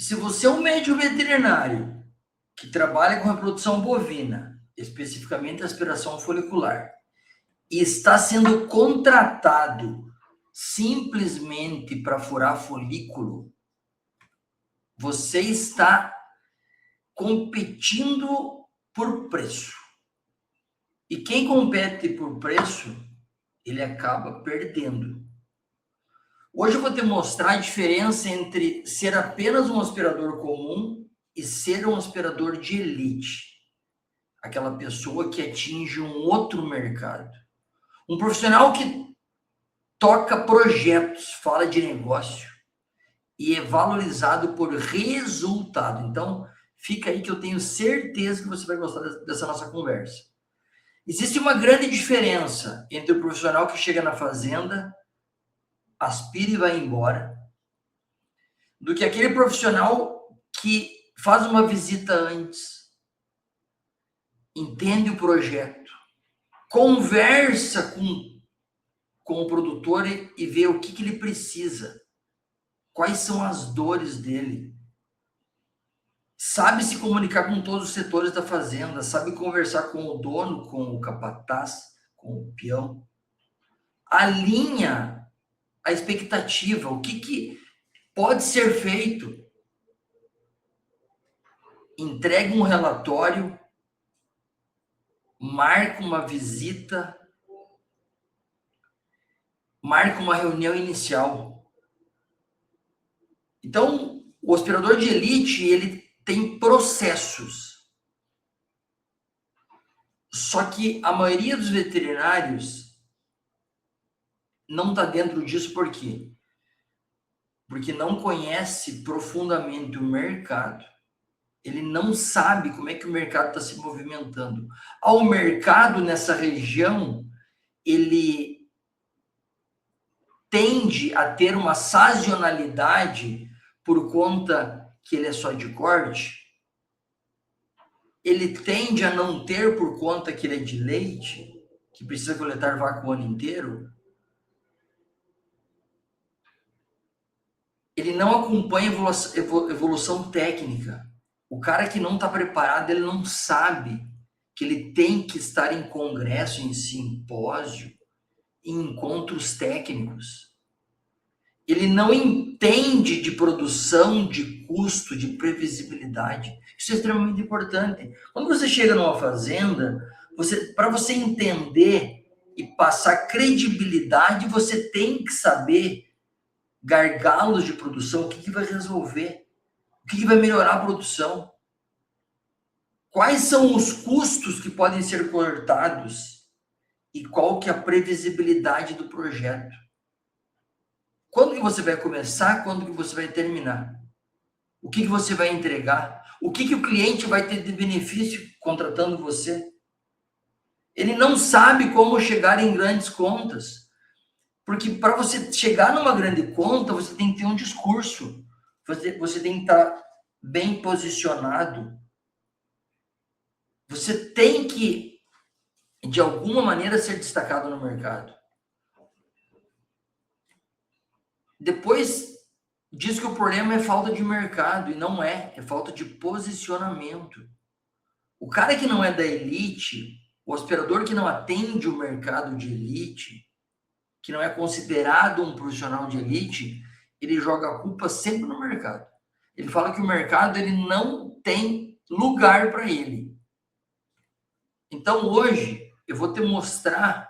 Se você é um médico veterinário que trabalha com reprodução bovina, especificamente aspiração folicular, e está sendo contratado simplesmente para furar folículo, você está competindo por preço. E quem compete por preço, ele acaba perdendo. Hoje eu vou te mostrar a diferença entre ser apenas um aspirador comum e ser um aspirador de elite. Aquela pessoa que atinge um outro mercado. Um profissional que toca projetos, fala de negócio e é valorizado por resultado. Então, fica aí que eu tenho certeza que você vai gostar dessa nossa conversa. Existe uma grande diferença entre o profissional que chega na fazenda, aspira e vai embora, do que aquele profissional que faz uma visita antes, entende o projeto, conversa com o produtor e vê o que ele precisa, quais são as dores dele, sabe se comunicar com todos os setores da fazenda, sabe conversar com o dono, com o capataz, com o peão, alinha a expectativa, o que pode ser feito, entrega um relatório, marca uma visita, marca uma reunião inicial. Então, o aspirador de elite, ele tem processos. Só que a maioria dos veterinários não está dentro disso, por quê? Porque não conhece profundamente o mercado. Ele não sabe como é que o mercado está se movimentando. Ao mercado nessa região, ele tende a ter uma sazonalidade por conta que ele é só de corte. Ele tende a não ter por conta que ele é de leite, que precisa coletar vaca o ano inteiro. Ele não acompanha evolução técnica. O cara que não está preparado, ele não sabe que ele tem que estar em congresso, em simpósio, em encontros técnicos. Ele não entende de produção, de custo, de previsibilidade. Isso é extremamente importante. Quando você chega numa fazenda, para você entender e passar credibilidade, você tem que saber gargalos de produção, o que vai resolver, o que vai melhorar a produção, quais são os custos que podem ser cortados e qual que é a previsibilidade do projeto. Quando que você vai começar, quando que você vai terminar? O que você vai entregar? O que o cliente vai ter de benefício contratando você? Ele não sabe como chegar em grandes contas. Porque para você chegar numa grande conta, você tem que ter um discurso. Você tem que estar bem posicionado. Você tem que, de alguma maneira, ser destacado no mercado. Depois diz que o problema é falta de mercado, e não é falta de posicionamento. O cara que não é da elite, o aspirador que não atende o mercado de elite, que não é considerado um profissional de elite, ele joga a culpa sempre no mercado. Ele fala que o mercado ele não tem lugar para ele. Então, hoje, eu vou te mostrar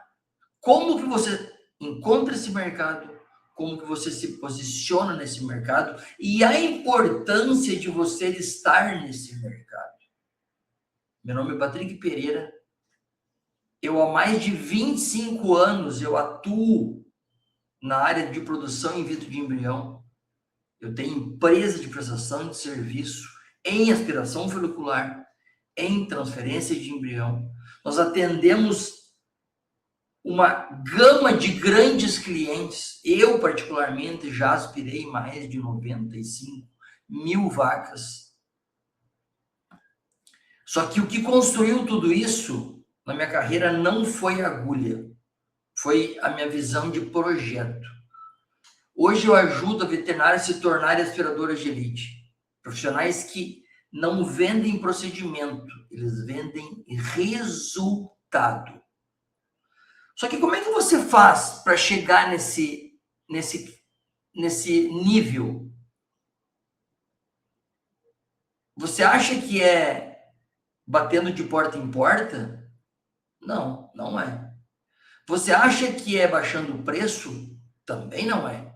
como que você encontra esse mercado, como que você se posiciona nesse mercado e a importância de você estar nesse mercado. Meu nome é Patrick Pereira. Eu, há mais de 25 anos, eu atuo na área de produção in vitro de embrião. Eu tenho empresa de prestação de serviço em aspiração folicular, em transferência de embrião. Nós atendemos uma gama de grandes clientes. Eu, particularmente, já aspirei mais de 95 mil vacas. Só que o que construiu tudo isso na minha carreira não foi a agulha, foi a minha visão de projeto. Hoje eu ajudo a veterinária a se tornarem aspiradoras de elite. Profissionais que não vendem procedimento, eles vendem resultado. Só que como é que você faz para chegar nesse nível? Você acha que é batendo de porta em porta? Não, não é. Você acha que é baixando o preço? Também não é.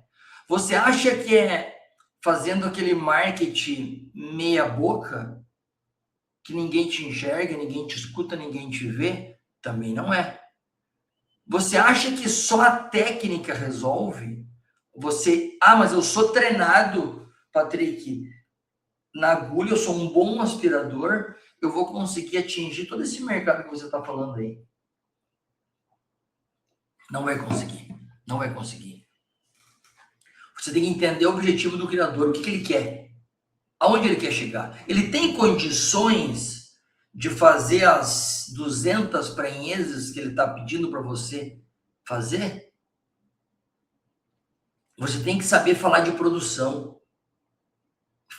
Você acha que é fazendo aquele marketing meia boca, que ninguém te enxerga, ninguém te escuta, ninguém te vê? Também não é. Você acha que só a técnica resolve? Mas eu sou treinado, Patrick, na agulha, eu sou um bom aspirador, eu vou conseguir atingir todo esse mercado que você está falando aí. Não vai conseguir. Não vai conseguir. Você tem que entender o objetivo do criador, o que ele quer. Aonde ele quer chegar. Ele tem condições de fazer as 200 prenheses que ele está pedindo para você fazer? Você tem que saber falar de produção.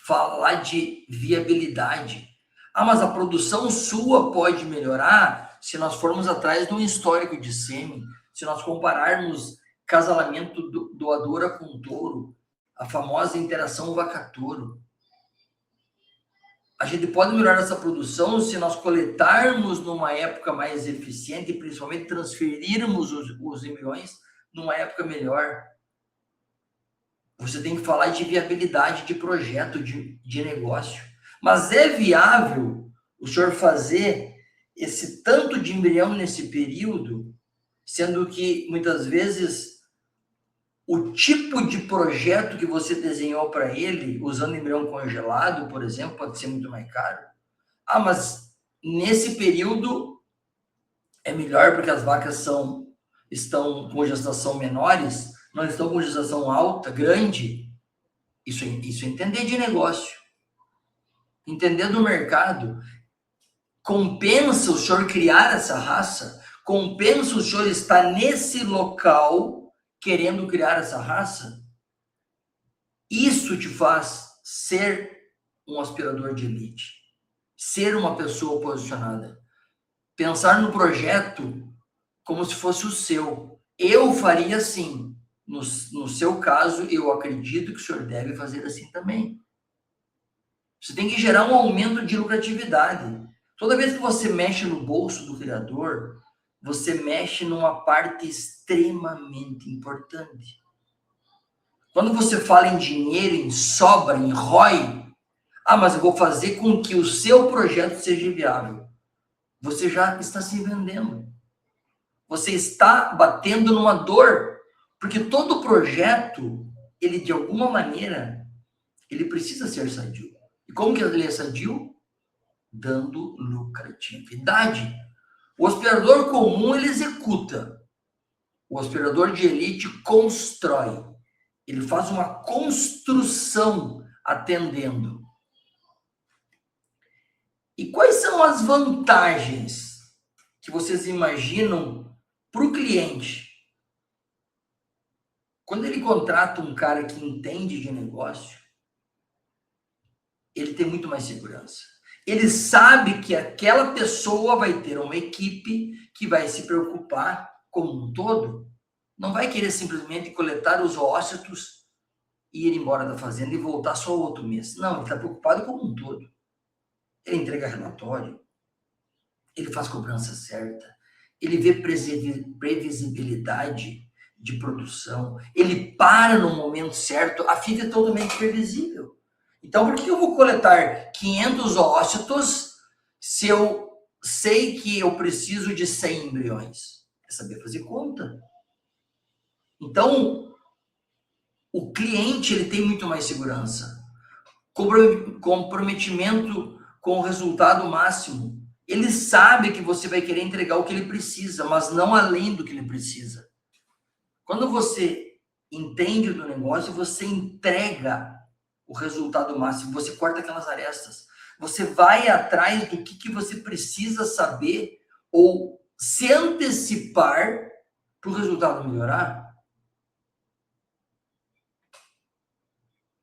Falar de viabilidade. Mas a produção sua pode melhorar se nós formos atrás de um histórico de sêmen, se nós compararmos casalamento doadora com touro, a famosa interação vaca-touro. A gente pode melhorar essa produção se nós coletarmos numa época mais eficiente e principalmente transferirmos os embriões numa época melhor. Você tem que falar de viabilidade de projeto, de negócio. Mas é viável o senhor fazer esse tanto de embrião nesse período, sendo que muitas vezes o tipo de projeto que você desenhou para ele, usando embrião congelado, por exemplo, pode ser muito mais caro. Mas nesse período é melhor porque as vacas estão com gestação menores, não estão com gestação alta, grande. Isso é entender de negócio. Entender do mercado. Compensa o senhor criar essa raça? Compensa o senhor estar nesse local querendo criar essa raça? Isso te faz ser um aspirador de elite. Ser uma pessoa posicionada. Pensar no projeto como se fosse o seu. Eu faria assim. No seu caso, eu acredito que o senhor deve fazer assim também. Você tem que gerar um aumento de lucratividade. Toda vez que você mexe no bolso do criador, você mexe numa parte extremamente importante. Quando você fala em dinheiro, em sobra, em ROI, mas eu vou fazer com que o seu projeto seja viável. Você já está se vendendo. Você está batendo numa dor, porque todo projeto, ele de alguma maneira, ele precisa ser sadio. E como que ele é sadio? Dando lucratividade. O aspirador comum, ele executa. O aspirador de elite constrói. Ele faz uma construção atendendo. E quais são as vantagens que vocês imaginam para o cliente? Quando ele contrata um cara que entende de negócio, ele tem muito mais segurança. Ele sabe que aquela pessoa vai ter uma equipe que vai se preocupar como um todo. Não vai querer simplesmente coletar os ócitos e ir embora da fazenda e voltar só outro mês. Não, ele está preocupado como um todo. Ele entrega relatório, ele faz cobrança certa, ele vê previsibilidade de produção, ele para no momento certo, a fita é totalmente previsível. Então, por que eu vou coletar 500 ócitos se eu sei que eu preciso de 100 embriões? É saber fazer conta. Então, o cliente ele tem muito mais segurança. Comprometimento com o resultado máximo. Ele sabe que você vai querer entregar o que ele precisa, mas não além do que ele precisa. Quando você entende do negócio, você entrega o resultado máximo, você corta aquelas arestas. Você vai atrás do que você precisa saber ou se antecipar para o resultado melhorar.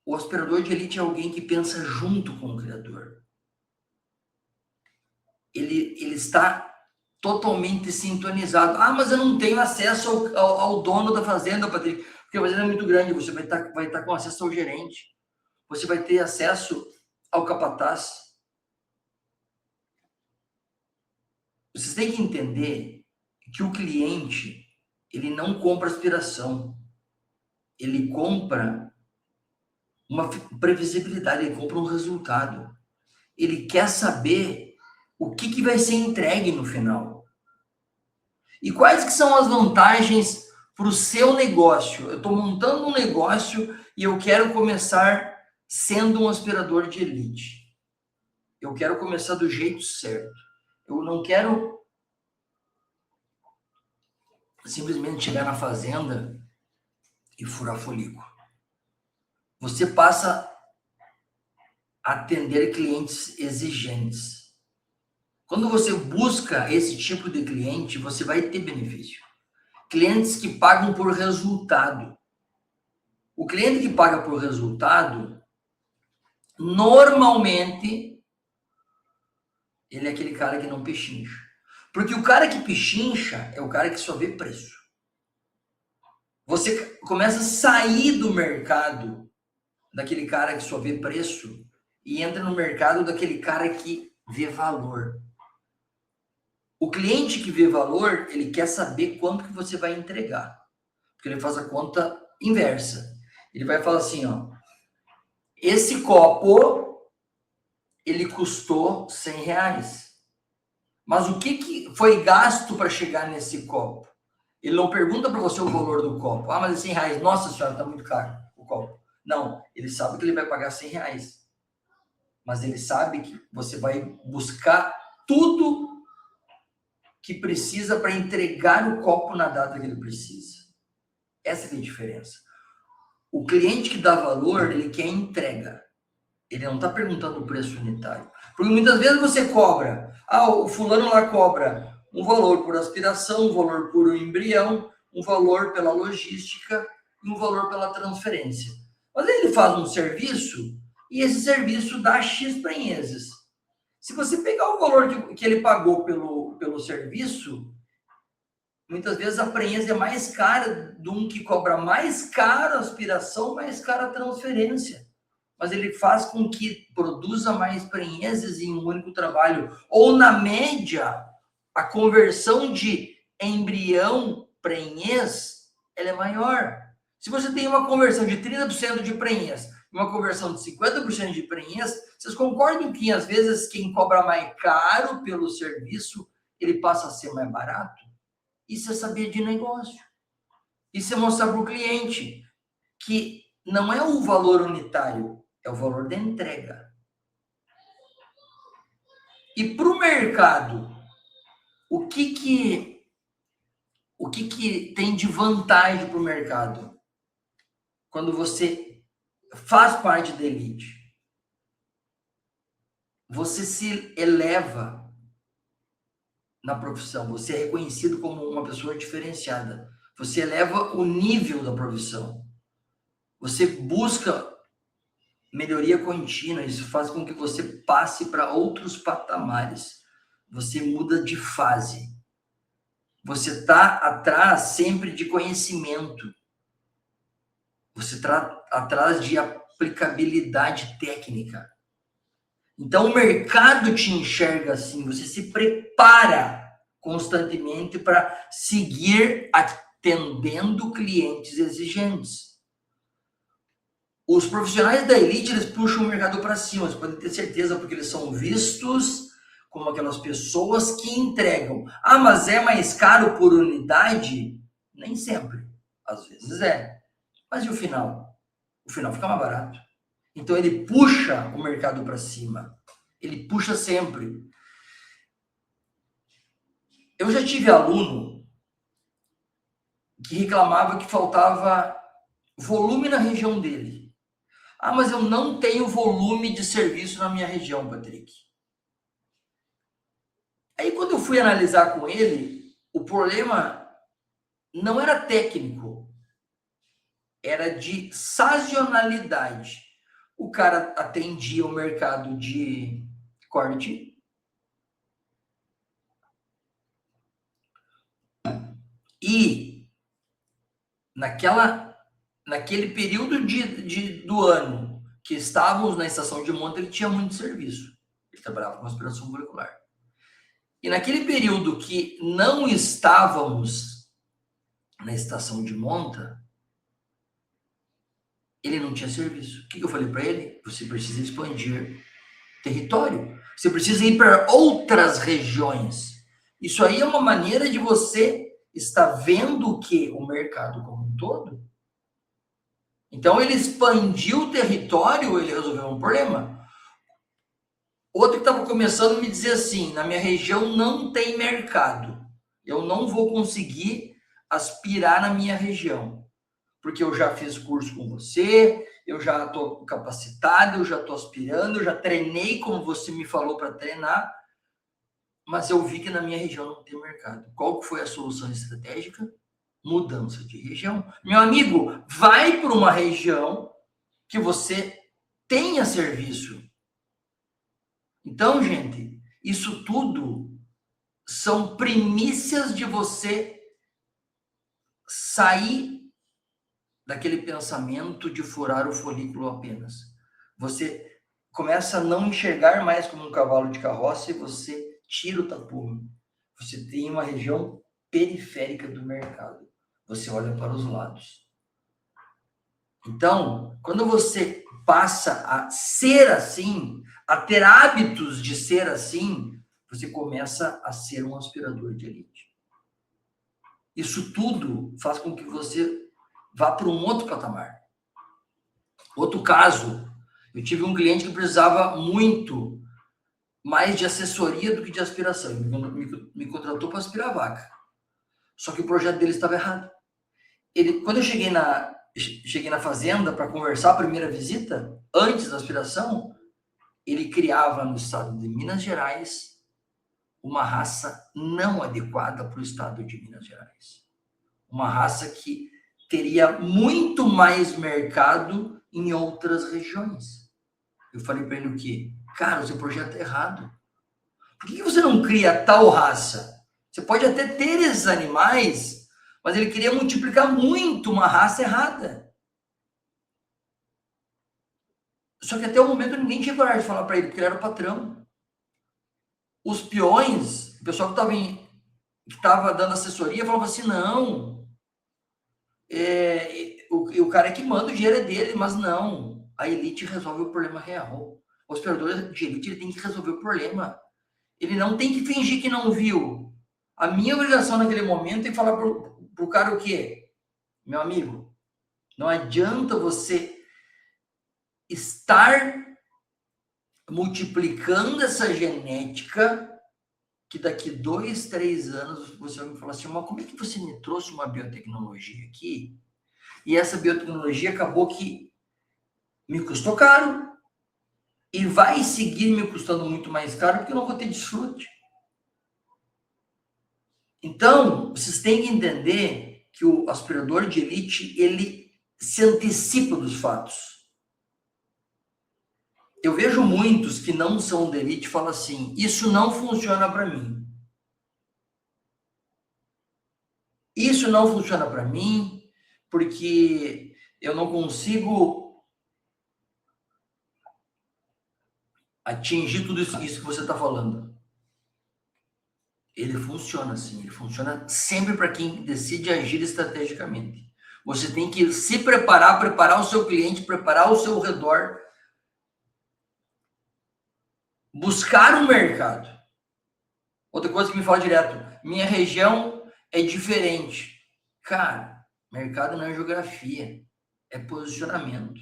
O aspirador de elite é alguém que pensa junto com o criador. Ele está totalmente sintonizado. Ah, mas eu não tenho acesso ao dono da fazenda, Patrick, porque a fazenda é muito grande. Você vai estar com acesso ao gerente. Você vai ter acesso ao capataz. Vocês têm que entender que o cliente, ele não compra aspiração. Ele compra uma previsibilidade, ele compra um resultado. Ele quer saber o que vai ser entregue no final. E quais que são as vantagens para o seu negócio? Eu estou montando um negócio e eu quero começar sendo um aspirador de elite. Eu quero começar do jeito certo. Eu não quero simplesmente chegar na fazenda e furar folículo. Você passa a atender clientes exigentes. Quando você busca esse tipo de cliente, você vai ter benefício. Clientes que pagam por resultado. O cliente que paga por resultado, normalmente, ele é aquele cara que não pechincha. Porque o cara que pechincha é o cara que só vê preço. Você começa a sair do mercado daquele cara que só vê preço e entra no mercado daquele cara que vê valor. O cliente que vê valor, ele quer saber quanto que você vai entregar. Porque ele faz a conta inversa. Ele vai falar assim, ó, esse copo, ele custou R$100. Mas o que foi gasto para chegar nesse copo? Ele não pergunta para você o valor do copo. Ah, mas é R$100. Nossa senhora, está muito caro o copo. Não, ele sabe que ele vai pagar R$100. Mas ele sabe que você vai buscar tudo que precisa para entregar o copo na data que ele precisa. Essa é a diferença. O cliente que dá valor, ele quer entrega. Ele não está perguntando o preço unitário. Porque muitas vezes você cobra. Ah, o fulano lá cobra um valor por aspiração, um valor por embrião, um valor pela logística e um valor pela transferência. Mas ele faz um serviço e esse serviço dá X prenheses. Se você pegar o valor que ele pagou pelo serviço, muitas vezes a prenhese é mais cara de um que cobra mais caro a aspiração, mais cara a transferência. Mas ele faz com que produza mais prenheses em um único trabalho. Ou, na média, a conversão de embrião prenhez, ela é maior. Se você tem uma conversão de 30% de prenhez e uma conversão de 50% de prenhez, vocês concordam que, às vezes, quem cobra mais caro pelo serviço, ele passa a ser mais barato? Isso é saber de negócio. Isso é mostrar para o cliente que não é o valor unitário, é o valor da entrega. E para o mercado, o que tem de vantagem para o mercado? Quando você faz parte da elite, você se eleva na profissão, você é reconhecido como uma pessoa diferenciada, você eleva o nível da profissão, você busca melhoria contínua, isso faz com que você passe para outros patamares, você muda de fase, você está atrás sempre de conhecimento, você está atrás de aplicabilidade técnica. Então o mercado te enxerga assim, você se prepara constantemente para seguir atendendo clientes exigentes. Os profissionais da elite, eles puxam o mercado para cima, você pode ter certeza, porque eles são vistos como aquelas pessoas que entregam. Ah, mas é mais caro por unidade? Nem sempre. Às vezes é. Mas e o final? O final fica mais barato. Então ele puxa o mercado para cima. Ele puxa sempre. Eu já tive aluno que reclamava que faltava volume na região dele. Ah, mas eu não tenho volume de serviço na minha região, Patrick. Aí, quando eu fui analisar com ele, o problema não era técnico, era de sazonalidade. o cara atendia o mercado de corte e naquele período do ano que estávamos na estação de monta, ele tinha muito serviço. Ele trabalhava com aspiração molecular. E naquele período que não estávamos na estação de monta, ele não tinha serviço. O que eu falei para ele? Você precisa expandir território. Você precisa ir para outras regiões. Isso aí é uma maneira de você estar vendo o que? O mercado como um todo. Então, ele expandiu o território, ele resolveu um problema. Outro que estava começando a me dizer assim, na minha região não tem mercado. Eu não vou conseguir aspirar na minha região. Porque eu já fiz curso com você, eu já estou capacitado, eu já estou aspirando, eu já treinei como você me falou para treinar, mas eu vi que na minha região não tem mercado. Qual que foi a solução estratégica? Mudança de região. Meu amigo, vai para uma região que você tenha serviço. Então, gente, isso tudo são primícias de você sair daquele pensamento de furar o folículo apenas. Você começa a não enxergar mais como um cavalo de carroça e você tira o tapume. Você tem uma região periférica do mercado. Você olha para os lados. Então, quando você passa a ser assim, a ter hábitos de ser assim, você começa a ser um aspirador de elite. Isso tudo faz com que você vá para um outro patamar. Outro caso, eu tive um cliente que precisava muito mais de assessoria do que de aspiração. Ele me contratou para aspirar a vaca. Só que o projeto dele estava errado. Quando eu cheguei na fazenda para conversar a primeira visita, antes da aspiração, ele criava no estado de Minas Gerais uma raça não adequada para o estado de Minas Gerais. Uma raça que teria muito mais mercado em outras regiões. Eu falei para ele o quê? Cara, o seu projeto é errado. Por que você não cria tal raça? Você pode até ter esses animais, mas ele queria multiplicar muito uma raça errada. Só que até o momento ninguém tinha coragem de falar para ele, porque ele era o patrão. Os peões, o pessoal que estava dando assessoria, falava assim, não, o cara é que manda, o dinheiro é dele, mas não, a elite resolve o problema real. O aspirador de elite ele tem que resolver o problema. Ele não tem que fingir que não viu. A minha obrigação naquele momento é falar pro cara o quê? Meu amigo, não adianta você estar multiplicando essa genética que daqui 2, 3 anos você vai me falar assim, mas como é que você me trouxe uma biotecnologia aqui? E essa biotecnologia acabou que me custou caro e vai seguir me custando muito mais caro porque eu não vou ter desfrute. Então, vocês têm que entender que o aspirador de elite, ele se antecipa dos fatos. Eu vejo muitos que não são de elite e falam assim, isso não funciona para mim. Isso não funciona para mim porque eu não consigo atingir tudo isso que você está falando. Ele funciona assim, ele funciona sempre para quem decide agir estrategicamente. Você tem que se preparar o seu cliente, preparar o seu redor, buscar um mercado. Outra coisa que me fala direto, minha região é diferente. Cara, mercado não é geografia, é posicionamento.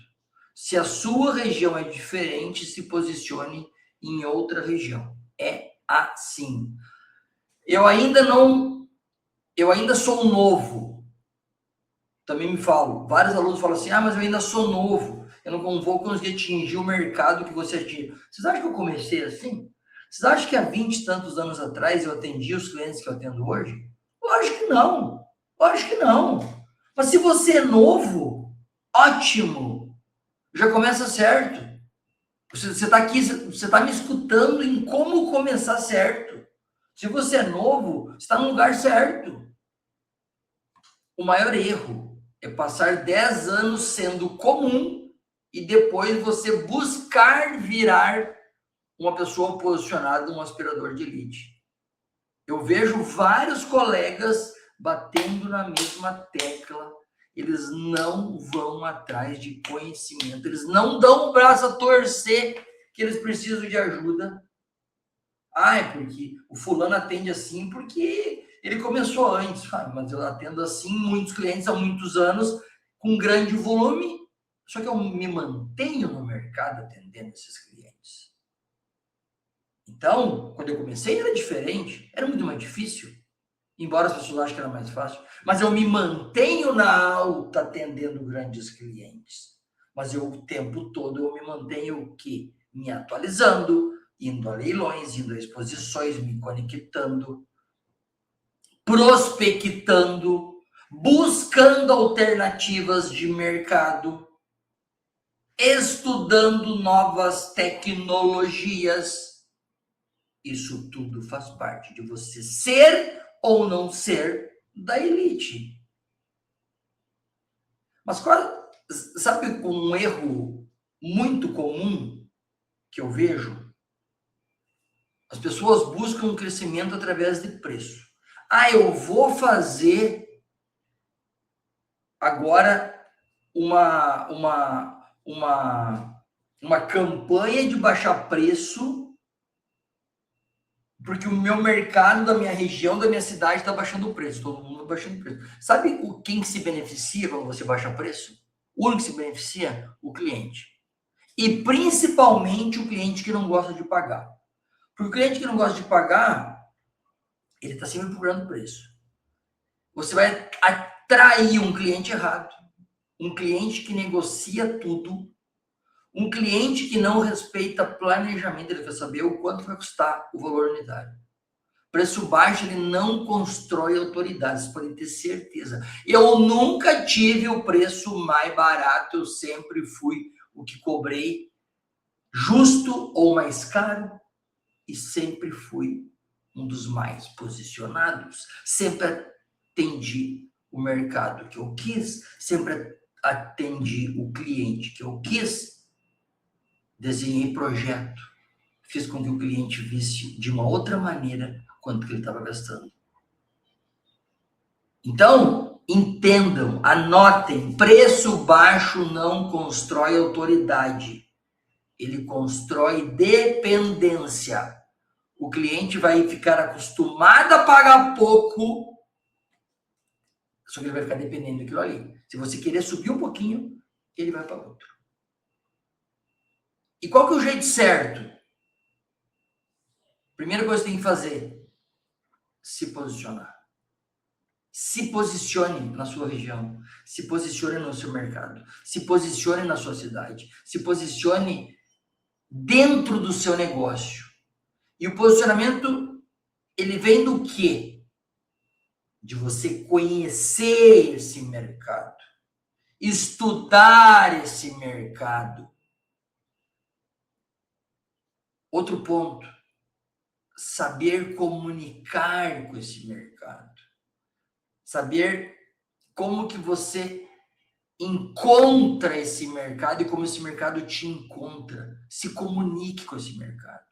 Se a sua região é diferente, se posicione em outra região. É assim. Eu ainda sou novo. Também me falo, vários alunos falam assim, mas eu ainda sou novo, eu não vou conseguir atingir o mercado que você atinge. Vocês acham que eu comecei assim? Vocês acham que há 20 e tantos anos atrás eu atendi os clientes que eu atendo hoje? Lógico que não. Lógico que não. Mas se você é novo, ótimo. Já começa certo. Você está aqui, você está me escutando em como começar certo. Se você é novo, você está no lugar certo. O maior erro é passar 10 anos sendo comum e depois você buscar virar uma pessoa posicionada, um aspirador de elite. Eu vejo vários colegas batendo na mesma tecla. Eles não vão atrás de conhecimento, eles não dão o braço a torcer que eles precisam de ajuda. Ah, é porque o fulano atende assim porque ele começou antes, mas eu atendo assim muitos clientes há muitos anos, com grande volume, só que eu me mantenho no mercado atendendo esses clientes. Então, quando eu comecei era diferente, era muito mais difícil, embora as pessoas achem que era mais fácil, mas eu me mantenho na alta atendendo grandes clientes. Mas eu, o tempo todo eu me mantenho o quê? Me atualizando, indo a leilões, indo a exposições, me conectando, prospectando, buscando alternativas de mercado, estudando novas tecnologias. Isso tudo faz parte de você ser ou não ser da elite. Mas sabe um erro muito comum que eu vejo? As pessoas buscam um crescimento através de preço. Ah, eu vou fazer agora uma campanha de baixar preço, porque o meu mercado da minha região, da minha cidade está baixando o preço, todo mundo baixando o preço. Sabe quem se beneficia quando você baixa o preço? O único que se beneficia? O cliente. E principalmente o cliente que não gosta de pagar. Porque o cliente que não gosta de pagar, ele está sempre procurando preço. Você vai atrair um cliente errado, um cliente que negocia tudo, um cliente que não respeita planejamento, ele quer saber o quanto vai custar o valor unitário. Preço baixo, ele não constrói autoridade, vocês podem ter certeza. Eu nunca tive o preço mais barato, eu sempre fui o que cobrei justo ou mais caro e sempre fui um dos mais posicionados. Sempre atendi o mercado que eu quis, sempre atendi o cliente que eu quis, desenhei projeto, fiz com que o cliente visse de uma outra maneira quanto que ele estava gastando. Então, entendam, anotem, preço baixo não constrói autoridade, ele constrói dependência. O cliente vai ficar acostumado a pagar pouco, só que ele vai ficar dependendo daquilo ali. Se você querer subir um pouquinho, ele vai para outro. E qual que é o jeito certo? Primeira coisa que você tem que fazer, se posicionar. Se posicione na sua região, se posicione no seu mercado, se posicione na sua cidade, se posicione dentro do seu negócio. E o posicionamento, ele vem do quê? De você conhecer esse mercado, estudar esse mercado. Outro ponto, saber comunicar com esse mercado. Saber como que você encontra esse mercado e como esse mercado te encontra. Se comunique com esse mercado.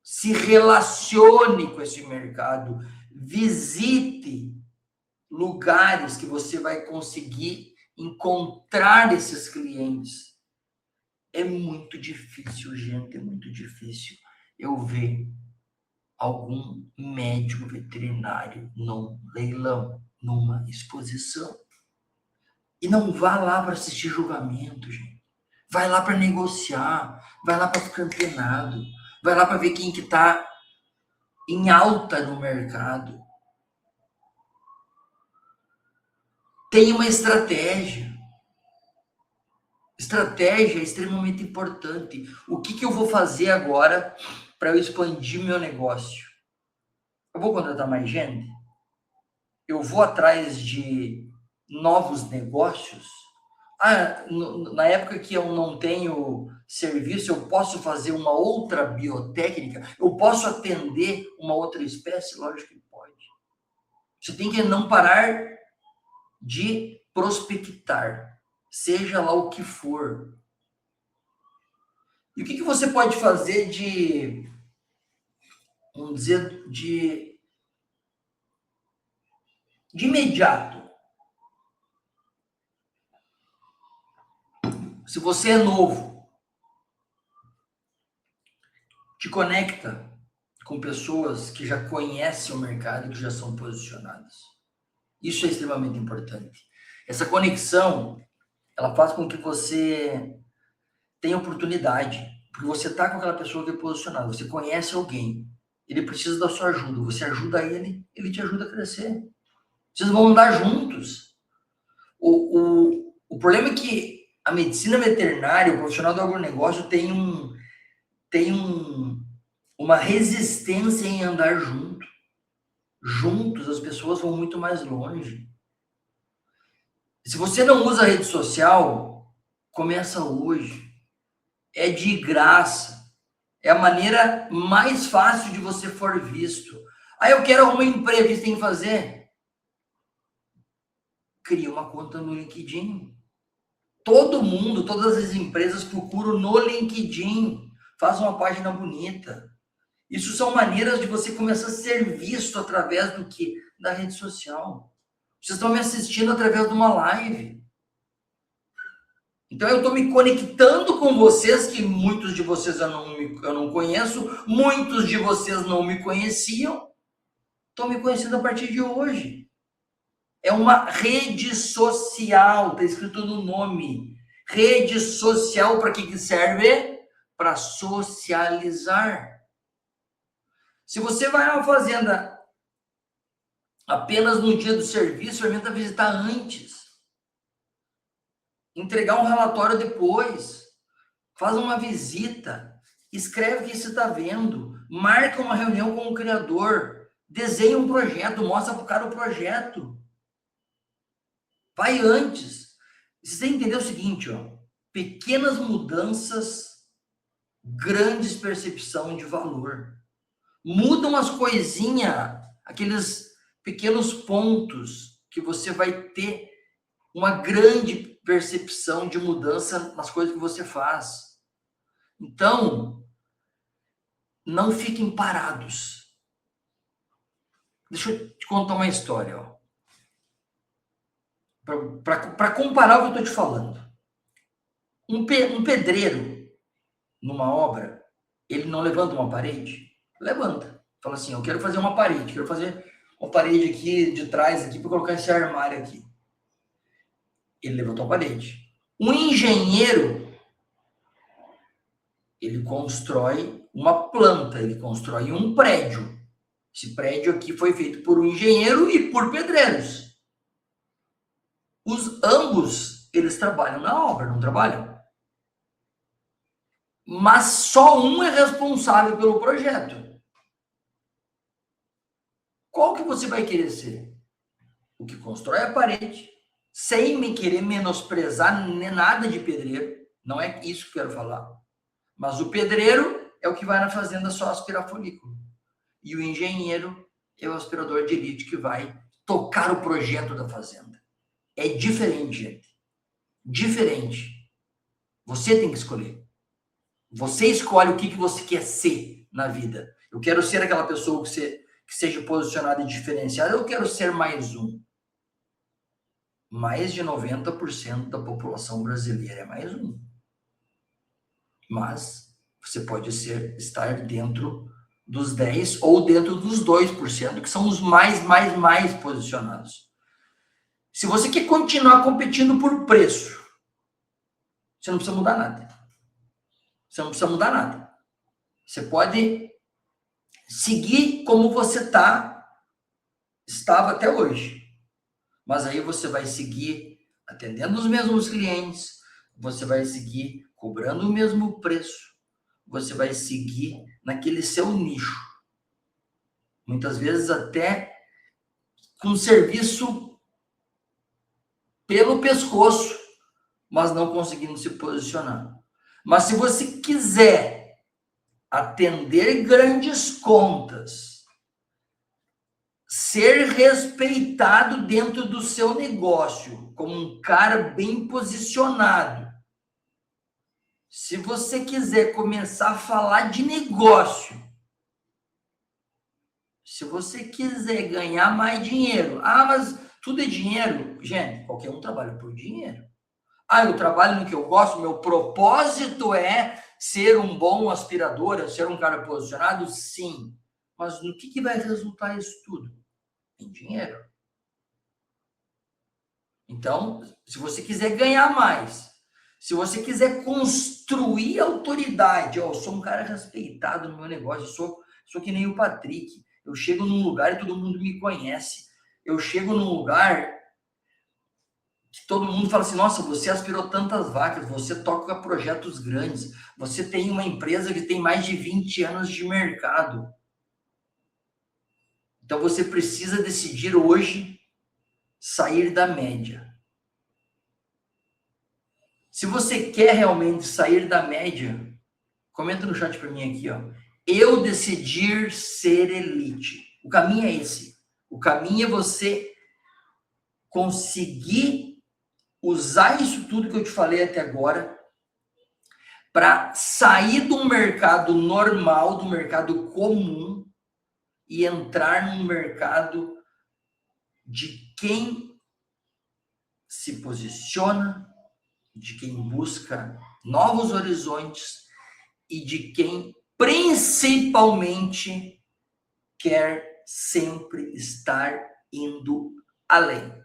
Se relacione com esse mercado. Visite lugares que você vai conseguir encontrar esses clientes. É muito difícil, gente, é muito difícil eu ver algum médico veterinário num leilão, numa exposição. E não vá lá para assistir julgamento, gente. Vai lá para negociar, vai lá para ficar antenado, vai lá para ver quem que está em alta no mercado. Tem uma estratégia. Estratégia é extremamente importante. O que eu vou fazer agora para eu expandir meu negócio? Eu vou contratar mais gente? Eu vou atrás de novos negócios? Na época que eu não tenho serviço, eu posso fazer uma outra biotécnica? Eu posso atender uma outra espécie? Lógico que pode. Você tem que não parar de prospectar, seja lá o que for. E o que você pode fazer vamos dizer, de imediato? Se você é novo, te conecta com pessoas que já conhecem o mercado e que já são posicionadas. Isso é extremamente importante. Essa conexão, ela faz com que você tenha oportunidade, porque você está com aquela pessoa que é posicionada, você conhece alguém, ele precisa da sua ajuda, você ajuda ele, ele te ajuda a crescer. Vocês vão andar juntos. O problema é que a medicina veterinária, o profissional do agronegócio tem uma resistência em andar junto. Juntos, as pessoas vão muito mais longe. Se você não usa a rede social, começa hoje. É de graça. É a maneira mais fácil de você for visto. Eu quero arrumar um emprego, o que você tem que fazer? Cria uma conta no LinkedIn. Todo mundo, todas as empresas procuram no LinkedIn. Faz uma página bonita. Isso são maneiras de você começar a ser visto através do quê? Da rede social. Vocês estão me assistindo através de uma live. Então eu estou me conectando com vocês, que muitos de vocês eu não conheço, muitos de vocês não me conheciam. Estou me conhecendo a partir de hoje. É uma rede social, está escrito no nome. Rede social para que serve? Para socializar. Se você vai a uma fazenda apenas no dia do serviço, experimenta visitar antes. Entregar um relatório depois. Faz uma visita. Escreve o que você está vendo. Marca uma reunião com o criador. Desenha um projeto. Mostra para o cara o projeto. Vai antes. Você tem que entender o seguinte, ó. Pequenas mudanças, grandes percepção de valor. Mudam as coisinhas, aqueles pequenos pontos que você vai ter uma grande percepção de mudança nas coisas que você faz. Então, não fiquem parados. Deixa eu te contar uma história, ó. Para comparar o que eu estou te falando. Um pedreiro, numa obra, ele não levanta uma parede? Levanta. Fala assim, eu quero fazer uma parede, quero fazer uma parede aqui de trás aqui para colocar esse armário aqui. Ele levantou a parede. Um engenheiro, ele constrói uma planta, ele constrói um prédio. Esse prédio aqui foi feito por um engenheiro e por pedreiros. Ambos, eles trabalham na obra, não trabalham? Mas só um é responsável pelo projeto. Qual que você vai querer ser? O que constrói a parede, sem me querer menosprezar nada de pedreiro. Não é isso que eu quero falar. Mas o pedreiro é o que vai na fazenda só aspirar folículo. E o engenheiro é o aspirador de elite que vai tocar o projeto da fazenda. É diferente, gente. Diferente. Você tem que escolher. Você escolhe o que você quer ser na vida. Eu quero ser aquela pessoa que seja posicionada e diferenciada. Eu quero ser mais um. Mais de 90% da população brasileira é mais um. Mas você pode estar dentro dos 10% ou dentro dos 2%, que são os mais posicionados. Se você quer continuar competindo por preço, você não precisa mudar nada. Você não precisa mudar nada. Você pode seguir como você estava até hoje. Mas aí você vai seguir atendendo os mesmos clientes, você vai seguir cobrando o mesmo preço, você vai seguir naquele seu nicho. Muitas vezes até com serviço pelo pescoço, mas não conseguindo se posicionar. Mas se você quiser atender grandes contas, ser respeitado dentro do seu negócio, como um cara bem posicionado, se você quiser começar a falar de negócio, se você quiser ganhar mais dinheiro, mas tudo é dinheiro. Gente, qualquer um trabalha por dinheiro. Eu trabalho no que eu gosto, meu propósito é ser um bom aspirador, ser um cara posicionado, sim. Mas no que vai resultar isso tudo? Em dinheiro. Então, se você quiser ganhar mais, se você quiser construir autoridade, eu sou um cara respeitado no meu negócio, sou que nem o Patrick. Eu chego num lugar e todo mundo me conhece. Eu chego num lugar que todo mundo fala assim, nossa, você aspirou tantas vacas, você toca projetos grandes, você tem uma empresa que tem mais de 20 anos de mercado. Então você precisa decidir hoje sair da média. Se você quer realmente sair da média, comenta no chat para mim aqui, ó. Eu decidir ser elite. O caminho é esse. O caminho é você conseguir usar isso tudo que eu te falei até agora para sair do mercado normal, do mercado comum e entrar num mercado de quem se posiciona, de quem busca novos horizontes e de quem principalmente quer sempre estar indo além.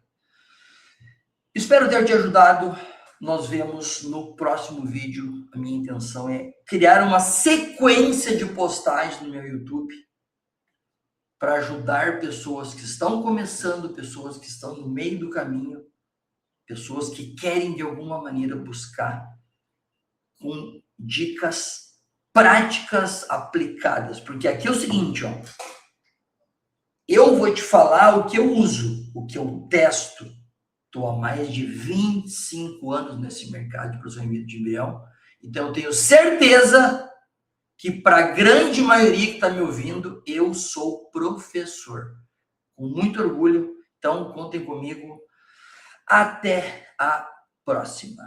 Espero ter te ajudado. Nos vemos no próximo vídeo. A minha intenção é criar uma sequência de postagens no meu YouTube para ajudar pessoas que estão começando, pessoas que estão no meio do caminho, pessoas que querem de alguma maneira buscar com dicas práticas aplicadas. Porque aqui é o seguinte, ó. Eu vou te falar o que eu uso, o que eu testo. Estou há mais de 25 anos nesse mercado de processamento de embrião. Então, eu tenho certeza que para a grande maioria que está me ouvindo, eu sou professor. Com muito orgulho. Então, contem comigo. Até a próxima.